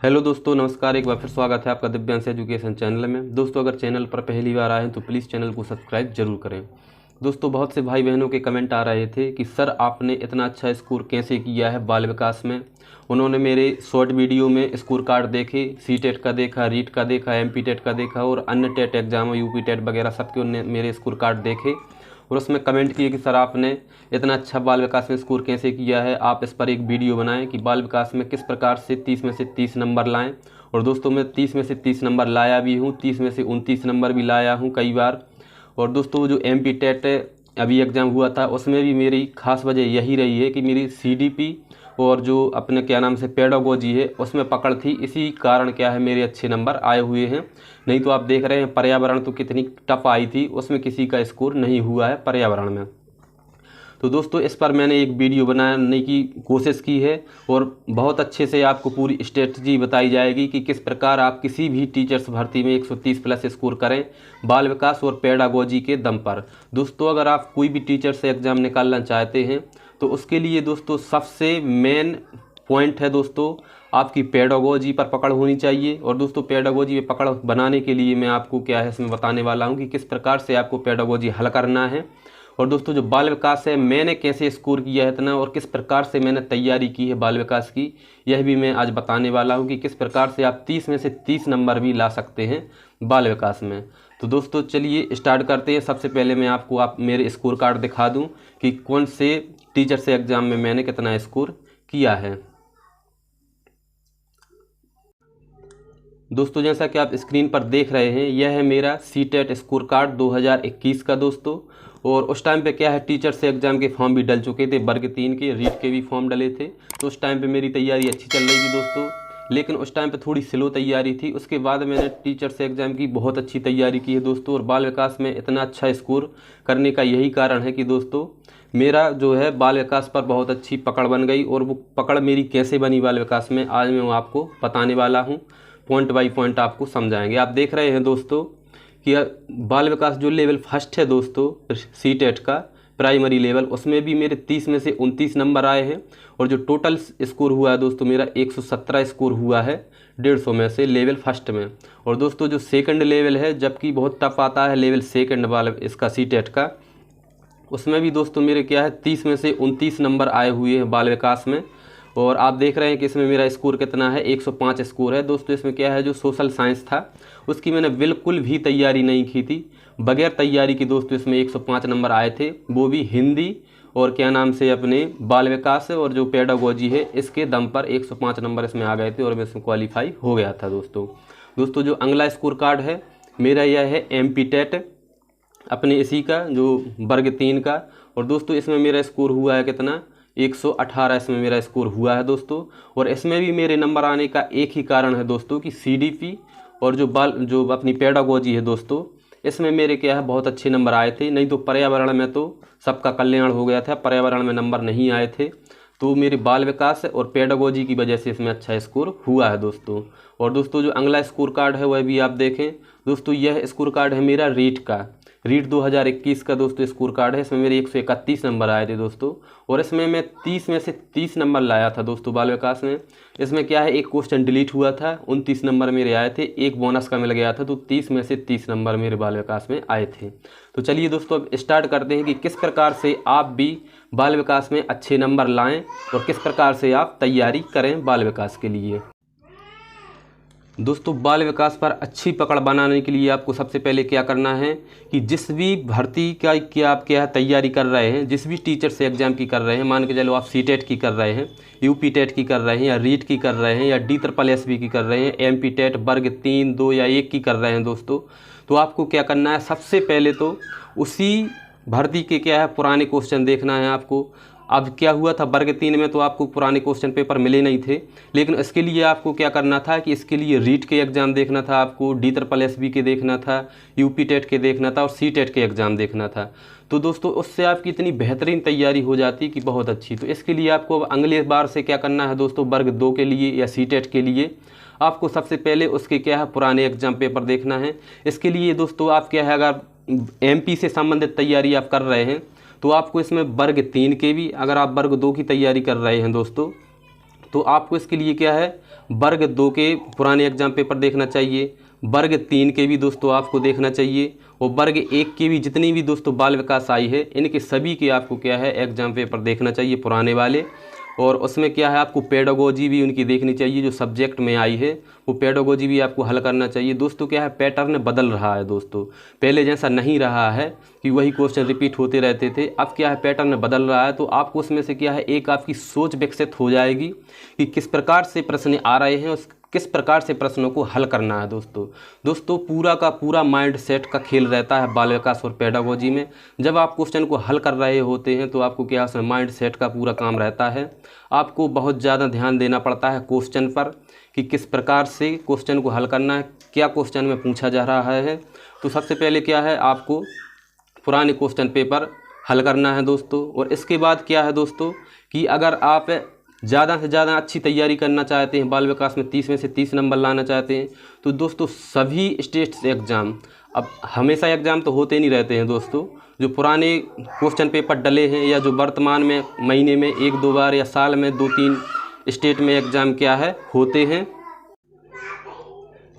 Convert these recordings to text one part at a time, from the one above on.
Hello दोस्तों, नमस्कार। एक बार फिर स्वागत है आपका दिव्यांश एजुकेशन चैनल में। दोस्तों, अगर चैनल पर पहली बार आए हैं तो प्लीज़ चैनल को सब्सक्राइब जरूर करें। दोस्तों, बहुत से भाई बहनों के कमेंट आ रहे थे कि सर आपने इतना अच्छा स्कोर कैसे किया है बाल विकास में। उन्होंने मेरे शॉर्ट वीडियो में स्कोर कार्ड देखे, सीटेट का देखा, रीट का देखा, एमपी टेट का देखा और अन्य टेट एग्जाम, यूपी टेट वगैरह सबके उन्होंने मेरे स्कोर कार्ड देखे और उसमें कमेंट किए कि सर आपने इतना अच्छा बाल विकास में स्कोर कैसे किया है। आप इस पर एक वीडियो बनाएं कि बाल विकास में किस प्रकार से 30 में से 30 नंबर लाएं। और दोस्तों, मैं 30 में से 30 नंबर लाया भी हूं, 30 में से 29 नंबर भी लाया हूं कई बार। और दोस्तों, जो एमपी टेट अभी एग्ज़ाम हुआ था उसमें भी मेरी खास वजह यही रही है कि मेरी सीडीपी और जो अपने क्या नाम से पेडागोजी है उसमें पकड़ थी। इसी कारण क्या है मेरे अच्छे नंबर आए हुए हैं। नहीं तो आप देख रहे हैं पर्यावरण तो कितनी टफ आई थी, उसमें किसी का स्कोर नहीं हुआ है पर्यावरण में। तो दोस्तों, इस पर मैंने एक वीडियो बनाने की कोशिश की है और बहुत अच्छे से आपको पूरी स्ट्रेटजी बताई जाएगी कि किस प्रकार आप किसी भी टीचर्स भर्ती में 130 प्लस स्कोर करें बाल विकास और पेडागोजी के दम पर। दोस्तों, अगर आप कोई भी टीचर से एग्ज़ाम निकालना चाहते हैं तो उसके लिए दोस्तों सबसे मेन पॉइंट है दोस्तों आपकी पेडागोजी पर पकड़ होनी चाहिए। और दोस्तों, पेडागोजी पर पकड़ बनाने के लिए मैं आपको क्या है इसमें बताने वाला हूँ कि किस प्रकार से आपको पेडागोजी हल करना है। और दोस्तों, जो बाल विकास है मैंने कैसे स्कोर किया है इतना और किस प्रकार से मैंने तैयारी की है बाल विकास की, यह भी मैं आज बताने वाला हूं कि किस प्रकार से आप 30 में से 30 नंबर भी ला सकते हैं बाल विकास में। तो दोस्तों, चलिए स्टार्ट करते हैं। सबसे पहले मैं आपको मेरे स्कोर कार्ड दिखा दूं कि कौन से टीचर से एग्ज़ाम में मैंने कितना स्कोर किया है। दोस्तों, जैसा कि आप स्क्रीन पर देख रहे हैं, यह है मेरा सीटेट स्कोर कार्ड 2021 का दोस्तों। और उस टाइम पे क्या है टीचर से एग्ज़ाम के फॉर्म भी डल चुके थे, वर्ग 3 के, रीट के भी फॉर्म डले थे। तो उस टाइम पे मेरी तैयारी अच्छी चल रही थी दोस्तों, लेकिन उस टाइम पे थोड़ी स्लो तैयारी थी। उसके बाद मैंने टीचर से एग्ज़ाम की बहुत अच्छी तैयारी की है दोस्तों। और बाल विकास में इतना अच्छा स्कोर करने का यही कारण है कि दोस्तों मेरा जो है बाल विकास पर बहुत अच्छी पकड़ बन गई। और वो पकड़ मेरी कैसे बनी बाल विकास में आज मैं वो आपको बताने वाला हूँ। पॉइंट बाई पॉइंट आपको समझाएंगे। आप देख रहे हैं दोस्तों कि बाल विकास जो लेवल फर्स्ट है दोस्तों सीटेट का प्राइमरी लेवल, उसमें भी मेरे 30 में से 29 नंबर आए हैं। और जो टोटल स्कोर हुआ है दोस्तों मेरा 117 स्कोर हुआ है 150 में से लेवल फर्स्ट में। और दोस्तों, जो सेकंड लेवल है, जबकि बहुत टफ आता है लेवल सेकंड वाला इसका सीटेट का, उसमें भी दोस्तों मेरे क्या है 30 में से 29 नंबर आए हुए हैं बाल विकास में। और आप देख रहे हैं कि इसमें मेरा स्कोर कितना है, 105 स्कोर है दोस्तों। इसमें क्या है जो सोशल साइंस था उसकी मैंने बिल्कुल भी तैयारी नहीं की थी, बगैर तैयारी की दोस्तों इसमें 105 नंबर आए थे, वो भी हिंदी और क्या नाम से अपने बाल विकास और जो पेडागोजी है इसके दम पर 105 नंबर इसमें आ गए थे और मैं इसमें क्वालिफाई हो गया था दोस्तों। जो अगला स्कोर कार्ड है मेरा यह है एमपी टेट अपने इसी का जो वर्ग 3 का। और दोस्तों, इसमें मेरा स्कोर हुआ है कितना, 118 इसमें मेरा स्कोर हुआ है दोस्तों। और इसमें भी मेरे नंबर आने का एक ही कारण है दोस्तों कि सीडीपी और जो अपनी पेडागोजी है दोस्तों, इसमें मेरे क्या है बहुत अच्छे नंबर आए थे। नहीं तो पर्यावरण में तो सबका कल्याण हो गया था, पर्यावरण में नंबर नहीं आए थे। तो मेरे बाल विकास और पेडागोजी की वजह से इसमें अच्छा स्कोर हुआ है दोस्तों। और दोस्तों, जो अगला स्कोर कार्ड है वह भी आप देखें दोस्तों, यह स्कोर कार्ड है मेरा रीट का, रीट 2021 का दोस्तों स्कोर कार्ड है। इसमें मेरे 131 नंबर आए थे दोस्तों। और इसमें मैं 30 में से 30 नंबर लाया था दोस्तों बाल विकास में। इसमें क्या है एक क्वेश्चन डिलीट हुआ था, 29 नंबर मेरे आए थे, एक बोनस का मिल गया था, तो 30 में से 30 नंबर मेरे बाल विकास में आए थे। तो चलिए दोस्तों, अब स्टार्ट करते हैं कि किस प्रकार से आप भी बाल विकास में अच्छे नंबर लाएँ और किस प्रकार से आप तैयारी करें बाल विकास के लिए। दोस्तों, बाल विकास पर अच्छी पकड़ बनाने के लिए आपको सबसे पहले क्या करना है कि जिस भी भर्ती का क्या आप क्या तैयारी कर रहे हैं, जिस भी टीचर से एग्ज़ाम की कर रहे हैं, मान के चलो आप सीटेट की कर रहे हैं, यूपी टेट की कर रहे हैं, या रीट की कर रहे हैं, या DSSB की कर रहे हैं, एमपी टेट वर्ग 3, 2 या 1 की कर रहे हैं दोस्तों, तो आपको क्या करना है, सबसे पहले तो उसी भर्ती के क्या है पुराने क्वेश्चन देखना है आपको। अब क्या हुआ था वर्ग 3 में तो आपको पुराने क्वेश्चन पेपर मिले नहीं थे, लेकिन इसके लिए आपको क्या करना था कि इसके लिए रीट के एग्ज़ाम देखना था, आपको DSSB के देखना था, यूपी टेट के देखना था और सी टेट के एग्ज़ाम देखना था। तो दोस्तों, उससे आपकी इतनी बेहतरीन तैयारी हो जाती कि बहुत अच्छी। तो इसके लिए आपको अब अगले बार से क्या करना है दोस्तों, वर्ग 2 के लिए या सी टेट के लिए आपको सबसे पहले उसके क्या है पुराने एग्ज़ाम पेपर देखना है। इसके लिए दोस्तों आप क्या है, अगर एमपी से संबंधित तैयारी आप कर रहे हैं तो आपको इसमें वर्ग 3 के भी, अगर आप वर्ग 2 की तैयारी कर रहे हैं दोस्तों, तो आपको इसके लिए क्या है वर्ग 2 के पुराने एग्जाम पेपर देखना चाहिए, वर्ग 3 के भी दोस्तों आपको देखना चाहिए, और वर्ग 1 की भी जितनी भी दोस्तों बाल विकास आई है इनके सभी के आपको क्या है एग्जाम पेपर देखना चाहिए पुराने वाले। और उसमें क्या है आपको पेडागोजी भी उनकी देखनी चाहिए, जो सब्जेक्ट में आई है वो पेडागोजी भी आपको हल करना चाहिए। दोस्तों क्या है पैटर्न बदल रहा है दोस्तों, पहले जैसा नहीं रहा है कि वही क्वेश्चन रिपीट होते रहते थे, अब क्या है पैटर्न बदल रहा है। तो आपको उसमें से क्या है एक आपकी सोच विकसित हो जाएगी कि किस प्रकार से प्रश्न आ रहे हैं, उस किस प्रकार से प्रश्नों को हल करना है। दोस्तों पूरा का पूरा माइंड सेट का खेल रहता है बाल विकास और पेडागोजी में। जब आप क्वेश्चन को हल कर रहे होते हैं तो आपको क्या है माइंड सेट का पूरा काम रहता है। आपको बहुत ज़्यादा ध्यान देना पड़ता है क्वेश्चन पर कि किस प्रकार से क्वेश्चन को हल करना है, क्या क्वेश्चन में पूछा जा रहा है। तो सबसे पहले क्या है आपको पुराने क्वेश्चन पेपर हल करना है दोस्तों। और इसके बाद क्या है दोस्तों कि अगर आप ज़्यादा से ज़्यादा अच्छी तैयारी करना चाहते हैं, बाल विकास में 30 में से 30 नंबर लाना चाहते हैं, तो दोस्तों सभी स्टेट्स एग्ज़ाम, अब हमेशा एग्ज़ाम तो होते नहीं रहते हैं दोस्तों, जो पुराने क्वेश्चन पेपर डले हैं या जो वर्तमान में महीने में 1-2 बार या साल में 2-3 स्टेट में एग्ज़ाम क्या है होते हैं,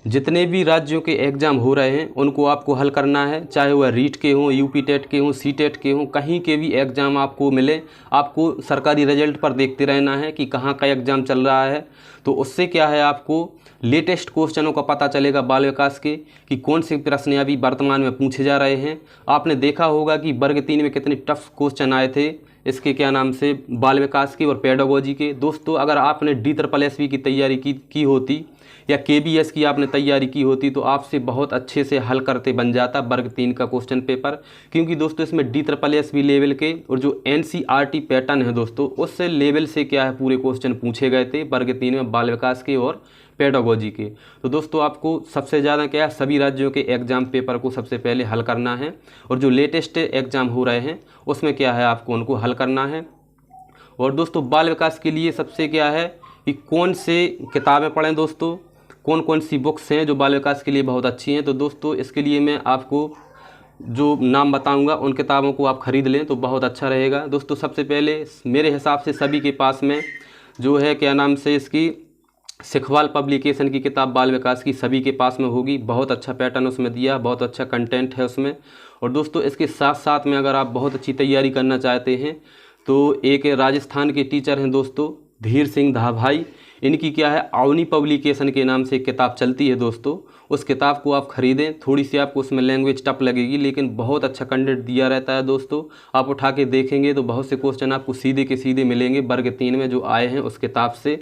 जितने भी राज्यों के एग्ज़ाम हो रहे हैं उनको आपको हल करना है, चाहे वह रीट के हों, यूपी टेट के हों, सी टेट के हों, कहीं के भी एग्ज़ाम आपको मिले, आपको सरकारी रिजल्ट पर देखते रहना है कि कहाँ का एग्ज़ाम चल रहा है। तो उससे क्या है आपको लेटेस्ट क्वेश्चनों का पता चलेगा बाल विकास के कि कौन से प्रश्न अभी वर्तमान में पूछे जा रहे हैं। आपने देखा होगा कि वर्ग 3 में कितने टफ क्वेश्चन आए थे इसके क्या नाम से बाल विकास के और पेडागोजी के। दोस्तों अगर आपने DSSB की तैयारी की होती या KBS की आपने तैयारी की होती तो आपसे बहुत अच्छे से हल करते बन जाता वर्ग 3 का क्वेश्चन पेपर, क्योंकि दोस्तों इसमें DSSB लेवल के और जो NCERT पैटर्न है दोस्तों उस लेवल से क्या है पूरे क्वेश्चन पूछे गए थे वर्ग 3 में बाल विकास के और पेडागोजी के। तो दोस्तों आपको सबसे ज़्यादा क्या है सभी राज्यों के एग्ज़ाम पेपर को सबसे पहले हल करना है, और जो लेटेस्ट एग्ज़ाम हो रहे हैं उसमें क्या है आपको उनको हल करना है। और दोस्तों बाल विकास के लिए सबसे क्या है कि कौन से किताबें पढ़ें दोस्तों, कौन कौन सी बुक्स हैं जो बाल विकास के लिए बहुत अच्छी हैं। तो दोस्तों इसके लिए मैं आपको जो नाम बताऊंगा उन किताबों को आप ख़रीद लें तो बहुत अच्छा रहेगा। दोस्तों सबसे पहले मेरे हिसाब से सभी के पास में जो है क्या नाम से इसकी सिखवाल पब्लिकेशन की किताब बाल विकास की सभी के पास में होगी, बहुत अच्छा पैटर्न उसमें दिया, बहुत अच्छा कंटेंट है उसमें। और दोस्तों इसके साथ साथ में अगर आप बहुत अच्छी तैयारी करना चाहते हैं तो एक राजस्थान के टीचर हैं दोस्तों धीर सिंह धा भाई, इनकी क्या है अवनी पब्लिकेशन के नाम से एक किताब चलती है दोस्तों, उस किताब को आप ख़रीदें। थोड़ी सी आपको उसमें लैंग्वेज टफ लगेगी लेकिन बहुत अच्छा कंटेंट दिया रहता है दोस्तों। आप उठा के देखेंगे तो बहुत से क्वेश्चन आपको सीधे के सीधे मिलेंगे वर्ग 3 में जो आए हैं उस किताब से।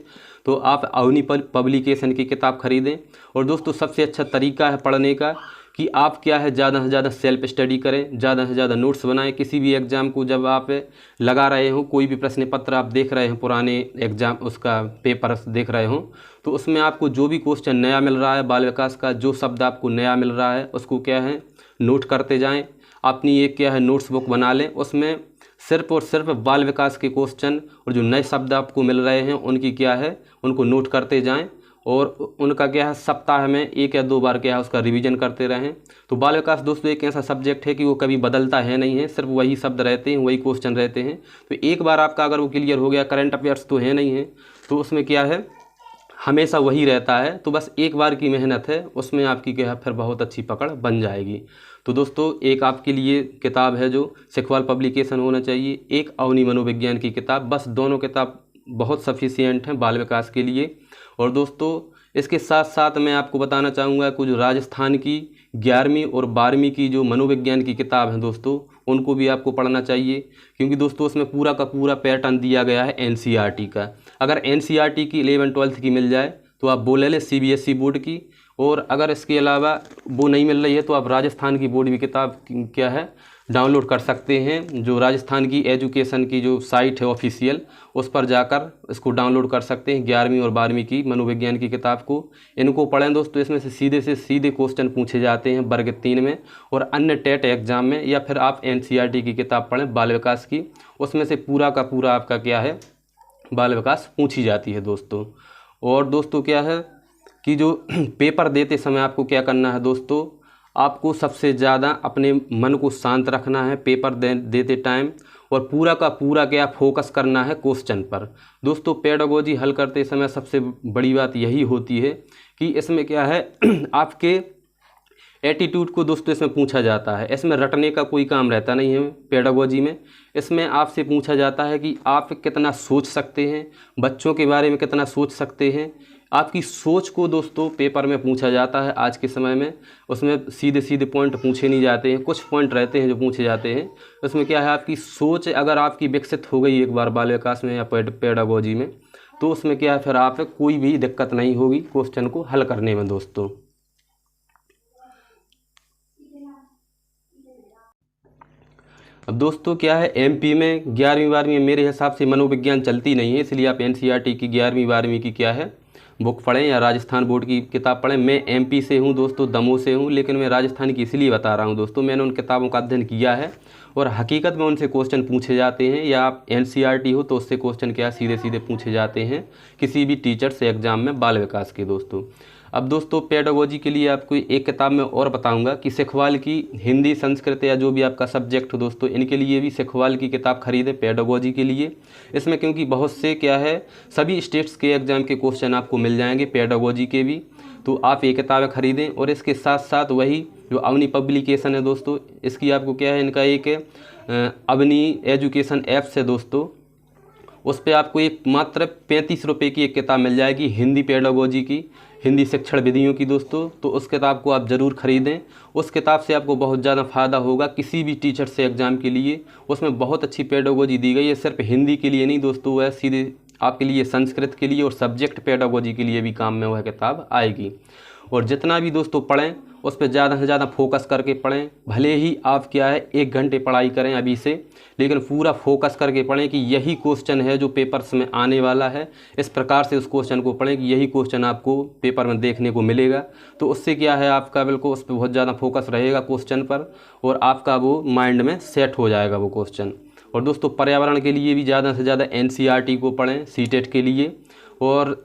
तो आप अवनी पब्लिकेशन की किताब ख़रीदें। और दोस्तों सबसे अच्छा तरीका है पढ़ने का कि आप क्या है ज़्यादा से ज़्यादा सेल्फ स्टडी करें, ज़्यादा से ज़्यादा नोट्स बनाएं। किसी भी एग्ज़ाम को जब आप लगा रहे हो, कोई भी प्रश्न पत्र आप देख रहे हैं पुराने एग्ज़ाम उसका पेपर देख रहे हो, तो उसमें आपको जो भी क्वेश्चन नया मिल रहा है बाल विकास का, जो शब्द आपको नया मिल रहा है उसको क्या है नोट करते जाएँ। अपनी एक क्या है नोट्स बुक बना लें, उसमें सिर्फ और सिर्फ बाल विकास के क्वेश्चन और जो नए शब्द आपको मिल रहे हैं उनकी क्या है उनको नोट करते जाएं, और उनका क्या है सप्ताह में 1 या 2 बार क्या है उसका रिवीजन करते रहें। तो बाल विकास दोस्तों एक ऐसा सब्जेक्ट है कि वो कभी बदलता है नहीं है, सिर्फ वही शब्द रहते हैं, वही क्वेश्चन रहते हैं। तो एक बार आपका अगर वो क्लियर हो गया, करंट अफेयर्स तो है नहीं है तो उसमें क्या है हमेशा वही रहता है। तो बस एक बार की मेहनत है, उसमें आपकी क्या है फिर बहुत अच्छी पकड़ बन जाएगी। तो दोस्तों एक आपके लिए किताब है जो सिखवाल पब्लिकेशन होना चाहिए, एक अवनी मनोविज्ञान की किताब, बस दोनों किताब बहुत सफिशिएंट हैं बाल विकास के लिए। और दोस्तों इसके साथ साथ मैं आपको बताना चाहूँगा कुछ राजस्थान की 11वीं और 12वीं की जो मनोविज्ञान की किताब है दोस्तों उनको भी आपको पढ़ना चाहिए, क्योंकि दोस्तों उसमें पूरा का पूरा पैटर्न दिया गया है NCERT का। अगर NCERT की 11th-12th की मिल जाए तो आप वो ले लें CBSE बोर्ड की, और अगर इसके अलावा वो नहीं मिल रही है तो आप राजस्थान की बोर्ड की किताब क्या है डाउनलोड कर सकते हैं। जो राजस्थान की एजुकेशन की जो साइट है ऑफिशियल उस पर जाकर इसको डाउनलोड कर सकते हैं 11वीं और 12वीं की मनोविज्ञान की किताब को। इनको पढ़ें दोस्तों, इसमें से सीधे क्वेश्चन पूछे जाते हैं वर्ग 3 में और अन्य टेट एग्जाम में। या फिर आप NCERT की किताब पढ़ें बाल विकास की, उसमें से पूरा का पूरा आपका क्या है बाल विकास पूछी जाती है दोस्तों। और दोस्तों क्या है कि जो पेपर देते समय आपको क्या करना है दोस्तों, आपको सबसे ज़्यादा अपने मन को शांत रखना है पेपर देते टाइम, और पूरा का पूरा क्या फोकस करना है क्वेश्चन पर। दोस्तों पेडागोजी हल करते समय सबसे बड़ी बात यही होती है कि इसमें क्या है आपके एटीट्यूड को दोस्तों इसमें पूछा जाता है। इसमें रटने का कोई काम रहता नहीं है पेडागोजी में। इसमें आपसे पूछा जाता है कि आप कितना सोच सकते हैं, बच्चों के बारे में कितना सोच सकते हैं। आपकी सोच को दोस्तों पेपर में पूछा जाता है आज के समय में। उसमें सीधे सीधे पॉइंट पूछे नहीं जाते हैं, कुछ पॉइंट रहते हैं जो पूछे जाते हैं। उसमें क्या है आपकी सोच अगर आपकी विकसित हो गई एक बार बाल विकास में या पेडागोजी में, तो उसमें क्या है फिर आप कोई भी दिक्कत नहीं होगी क्वेश्चन को हल करने में दोस्तों। अब दोस्तों क्या है एमपी में 11वीं 12वीं में मेरे हिसाब से मनोविज्ञान चलती नहीं है, इसलिए आप एनसीईआरटी की 11वीं 12वीं की क्या है बुक पढ़ें या राजस्थान बोर्ड की किताब पढ़ें। मैं एमपी से हूं दोस्तों, दमोह से हूं, लेकिन मैं राजस्थान की इसलिए बता रहा हूं दोस्तों, मैंने उन किताबों का अध्ययन किया है और हकीकत में उनसे क्वेश्चन पूछे जाते हैं। या आप एनसीईआरटी हो तो उससे क्वेश्चन क्या सीधे सीधे पूछे जाते हैं किसी भी टीचर से एग्जाम में बाल विकास के दोस्तों। अब दोस्तों पेडागोजी के लिए आपको एक किताब में और बताऊंगा कि सिखवाल की हिंदी संस्कृत या जो भी आपका सब्जेक्ट हो दोस्तों, इनके लिए भी सिखवाल की किताब खरीदें पेडागोजी के लिए। इसमें क्योंकि बहुत से क्या है सभी स्टेट्स के एग्जाम के क्वेश्चन आपको मिल जाएंगे पेडागोजी के भी, तो आप ये किताबें खरीदें। और इसके साथ साथ वही जो अवनी पब्लिकेशन है दोस्तों, इसकी आपको क्या है इनका एक अवनी एजुकेशन ऐप्स है दोस्तों, उस पर आपको एक मात्र 35 रुपये की एक किताब मिल जाएगी हिंदी पेडागोजी की, हिंदी शिक्षण विधियों की दोस्तों। तो उस किताब को आप ज़रूर ख़रीदें, उस किताब से आपको बहुत ज़्यादा फ़ायदा होगा किसी भी टीचर से एग्ज़ाम के लिए। उसमें बहुत अच्छी पेडागोजी दी गई है, सिर्फ हिंदी के लिए नहीं दोस्तों, वह सीधे आपके लिए संस्कृत के लिए और सब्जेक्ट पेडागोजी के लिए भी काम में वह किताब आएगी। और जितना भी दोस्तों पढ़ें उस पर ज़्यादा से ज़्यादा फोकस करके पढ़ें। भले ही आप क्या है 1 घंटे पढ़ाई करें अभी से, लेकिन पूरा फोकस करके पढ़ें कि यही क्वेश्चन है जो पेपर्स में आने वाला है। इस प्रकार से उस क्वेश्चन को पढ़ें कि यही क्वेश्चन आपको पेपर में देखने को मिलेगा। तो उससे क्या है आपका बिल्कुल उस पर बहुत ज़्यादा फोकस रहेगा क्वेश्चन पर, और आपका वो माइंड में सेट हो जाएगा वो क्वेश्चन। और दोस्तों पर्यावरण के लिए भी ज़्यादा से ज़्यादा एनसीईआरटी को पढ़ें सीटेट के लिए। और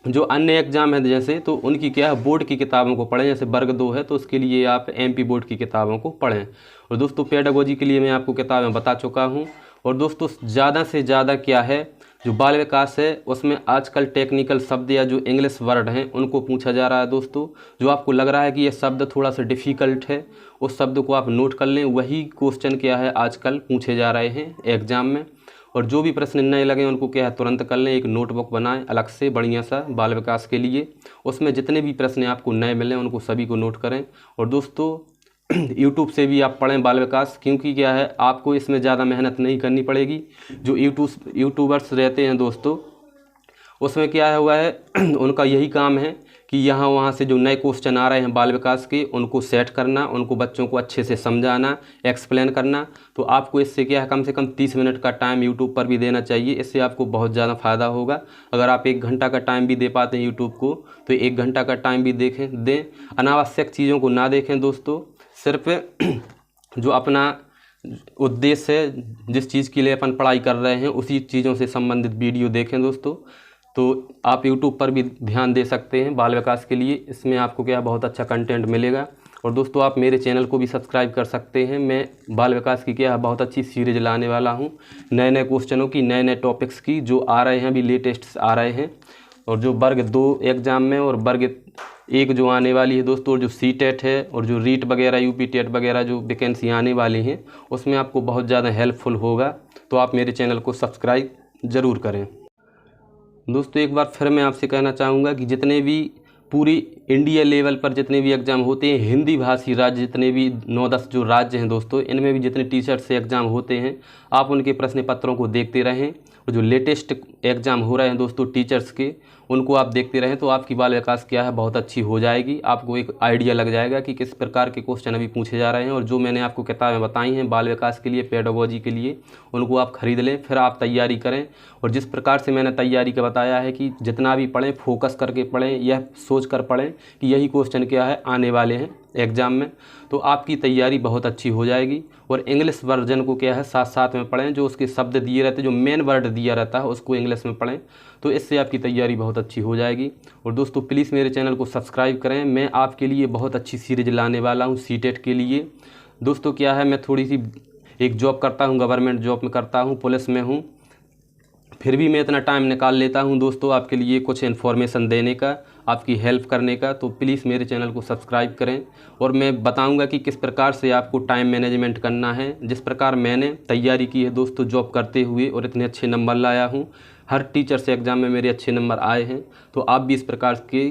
जो अन्य एग्ज़ाम है जैसे तो उनकी क्या है बोर्ड की किताबों को पढ़ें, जैसे वर्ग 2 है तो उसके लिए आप एमपी बोर्ड की किताबों को पढ़ें। और दोस्तों पेडागोजी के लिए मैं आपको किताबें बता चुका हूं। और दोस्तों ज़्यादा से ज़्यादा क्या है जो बाल विकास है उसमें आजकल टेक्निकल शब्द या जो इंग्लिश वर्ड हैं उनको पूछा जा रहा है दोस्तों। जो आपको लग रहा है कि ये शब्द थोड़ा सा डिफ़िकल्ट है, उस शब्द को आप नोट कर लें। वही क्वेश्चन क्या है आजकल पूछे जा रहे हैं एग्ज़ाम में। और जो भी प्रश्न नए लगे उनको क्या है तुरंत कर लें, एक नोटबुक बनाएं अलग से बढ़िया सा बाल विकास के लिए। उसमें जितने भी प्रश्न आपको नए मिलें उनको सभी को नोट करें। और दोस्तों यूट्यूब से भी आप पढ़ें बाल विकास, क्योंकि क्या है आपको इसमें ज़्यादा मेहनत नहीं करनी पड़ेगी। जो यूट्यूबर्स रहते हैं दोस्तों उसमें क्या हुआ है उनका यही काम है कि यहाँ वहाँ से जो नए क्वेश्चन आ रहे हैं बाल विकास के उनको सेट करना, उनको बच्चों को अच्छे से समझाना, एक्सप्लेन करना। तो आपको इससे क्या है कम से कम 30 मिनट का टाइम यूट्यूब पर भी देना चाहिए, इससे आपको बहुत ज़्यादा फ़ायदा होगा। अगर आप 1 घंटा का टाइम भी दे पाते हैं यूट्यूब को तो 1 घंटा का टाइम भी दें। अनावश्यक चीज़ों को ना देखें दोस्तों, सिर्फ जो अपना उद्देश्य है जिस चीज़ के लिए अपन पढ़ाई कर रहे हैं उसी चीज़ों से संबंधित वीडियो देखें दोस्तों। तो आप YouTube पर भी ध्यान दे सकते हैं बाल विकास के लिए, इसमें आपको क्या बहुत अच्छा कंटेंट मिलेगा। और दोस्तों आप मेरे चैनल को भी सब्सक्राइब कर सकते हैं। मैं बाल विकास की क्या बहुत अच्छी सीरीज लाने वाला हूं, नए नए क्वेश्चनों की, नए नए टॉपिक्स की जो आ रहे हैं, अभी लेटेस्ट आ रहे हैं। और जो वर्ग 2 एग्ज़ाम में और वर्ग 1 जो आने वाली है दोस्तों, और जो सीटेट है और जो रीट वगैरह यूपी टेट वगैरह जो वैकेंसी आने वाली हैं उसमें आपको बहुत ज़्यादा हेल्पफुल होगा। तो आप मेरे चैनल को सब्सक्राइब ज़रूर करें। दोस्तों एक बार फिर मैं आपसे कहना चाहूँगा कि जितने भी पूरी इंडिया लेवल पर जितने भी एग्ज़ाम होते हैं, हिंदी भाषी राज्य जितने भी 9-10 जो राज्य हैं दोस्तों, इनमें भी जितने टीचर से एग्ज़ाम होते हैं आप उनके प्रश्न पत्रों को देखते रहें। और जो लेटेस्ट एग्ज़ाम हो रहे हैं दोस्तों टीचर्स के, उनको आप देखते रहें तो आपकी बाल विकास क्या है बहुत अच्छी हो जाएगी। आपको एक आइडिया लग जाएगा कि किस प्रकार के क्वेश्चन अभी पूछे जा रहे हैं। और जो मैंने आपको किताबें बताई हैं बाल विकास के लिए, पेडागोजी के लिए, उनको आप ख़रीद लें, फिर आप तैयारी करें। और जिस प्रकार से मैंने तैयारी का बताया है कि जितना भी पढ़ें फोकस करके पढ़ें, यह सोच कर पढ़ें कि यही क्वेश्चन क्या है आने वाले हैं एग्ज़ाम में, तो आपकी तैयारी बहुत अच्छी हो जाएगी। और इंग्लिश वर्जन को क्या है साथ साथ में पढ़ें, जो उसके शब्द दिए रहते हैं, जो मेन वर्ड दिया रहता है उसको इंग्लिश में पढ़ें, तो इससे आपकी तैयारी बहुत अच्छी हो जाएगी। और दोस्तों प्लीज़ मेरे चैनल को सब्सक्राइब करें, मैं आपके लिए बहुत अच्छी सीरीज लाने वाला हूँ सीटेट के लिए। दोस्तों क्या है मैं थोड़ी सी एक जॉब करता हूँ, गवर्नमेंट जॉब में करता हूँ, पुलिस में हूँ, फिर भी मैं इतना टाइम निकाल लेता हूं दोस्तों आपके लिए कुछ इन्फॉर्मेशन देने का, आपकी हेल्प करने का। तो प्लीज़ मेरे चैनल को सब्सक्राइब करें और मैं बताऊंगा कि किस प्रकार से आपको टाइम मैनेजमेंट करना है। जिस प्रकार मैंने तैयारी की है दोस्तों जॉब करते हुए और इतने अच्छे नंबर लाया हूं, हर टीचर से एग्ज़ाम में मेरे अच्छे नंबर आए हैं, तो आप भी इस प्रकार के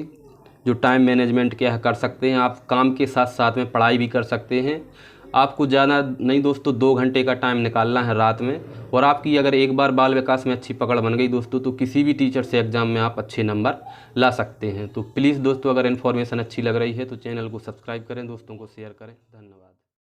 जो टाइम मैनेजमेंट क्या है कर सकते हैं। आप काम के साथ साथ में पढ़ाई भी कर सकते हैं। आपको ज़्यादा नहीं दोस्तों, 2 घंटे का टाइम निकालना है रात में, और आपकी अगर एक बार बाल विकास में अच्छी पकड़ बन गई दोस्तों तो किसी भी टीचर से एग्ज़ाम में आप अच्छे नंबर ला सकते हैं। तो प्लीज़ दोस्तों अगर इन्फॉर्मेशन अच्छी लग रही है तो चैनल को सब्सक्राइब करें, दोस्तों को शेयर करें। धन्यवाद।